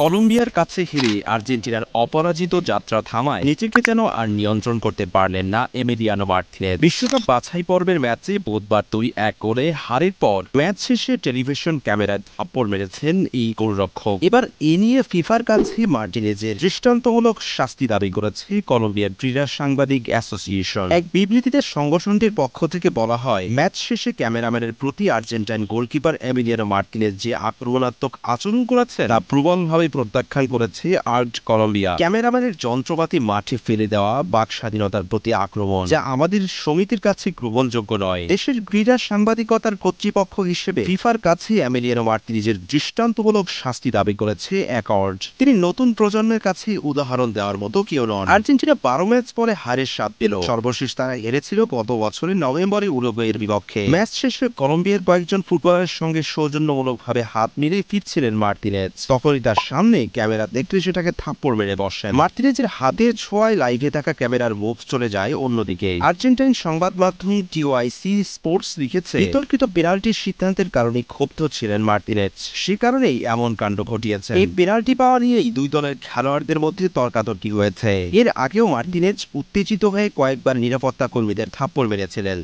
কলম্বিয়ার কাছে হেরে আর্জেন্টিনার অপরাজিত যাত্রা থামায় নিজেকে যেন আর নিয়ন্ত্রণ করতে পারলেন না এমিলিয়ানো মার্টিনেজ। বিশ্বকাপ বাছাই পর্বের ম্যাচে বুধবার 2-1 গোলে হারের পর ম্যাচ শেষে টেলিভিশন ক্যামেরায় থাপ্পড় মেরেছেন এই গোলরক্ষক। এবার এ নিয়ে ফিফার কাছে মার্টিনেজের দৃষ্টান্তমূলক শাস্তি দাবি করেছে কলম্বিয়ার ক্রীড়া সাংবাদিক অ্যাসোসিয়েশন। এক বিবৃতিতে সংগঠনটির পক্ষ থেকে বলা হয়, ম্যাচ শেষে ক্যামেরাম্যানের প্রতি আর্জেন্টাইন গোলকিপার এমিলিয়ানো মার্টিনেজ যে আক্রমণাত্মক আচরণ করেছে তা প্রবলভাবে প্রত্যাখ্যান করেছে আর্ট কলম্বিয়া। ক্যামেরাম্যানের যন্ত্রপাতি মাঠে ফেলে দেওয়া বাক স্বাধীনতার প্রতি আক্রমণ, যা আমাদের সমিতির কাছে গ্রহণযোগ্য নয়। দেশের ক্রীড়া সাংবাদিকতার কর্তৃপক্ষ হিসেবে ফিফার কাছে এমিলিয়ানো মার্টিনেজের দৃষ্টান্তমূলক শাস্তি দাবি করেছে অ্যাকর্ড। তিনি নতুন প্রজন্মের কাছে উদাহরণ দেওয়ার মতো কেউ নন। আর্জেন্টিনা 12 ম্যাচ পরে হারের স্বাদ পেল। সর্বশেষ তারা হেরেছিল গত বছরের নভেম্বরে উরুগুয়ের বিপক্ষে। ম্যাচ শেষে কলম্বিয়ার কয়েকজন ফুটবলারের সঙ্গে সৌজন্যমূলকভাবে হাত মিলিয়ে ফিরছিলেন মার্টিনেজ। তখনই তার সামনে ক্যামেরা দেখলে সেটাকে থাপ্পড় মেরে বসেন। মার্টিনেজের হাতের ছোঁয়ায় লাইভে থাকা ক্যামেরার মুখ চলে যায় অন্যদিকে। আর্জেন্টাইন সংবাদ মাধ্যম টিওআইসি স্পোর্টস লিখেছে, বিতর্কিত পেনাল্টির সিদ্ধান্তের কারণে ক্ষুব্ধ ছিলেন মার্টিনেজ, সে কারণেই এমন কাণ্ড ঘটিয়েছে। এই পেনাল্টি পাওয়া নিয়েই দুই দলের খেলোয়াড়দের মধ্যে তর্কাতর্কি হয়েছে। এর আগেও মার্টিনেজ উত্তেজিত হয়ে কয়েকবার নিরাপত্তা কর্মীদের থাপ্পড় মেরেছিলেন।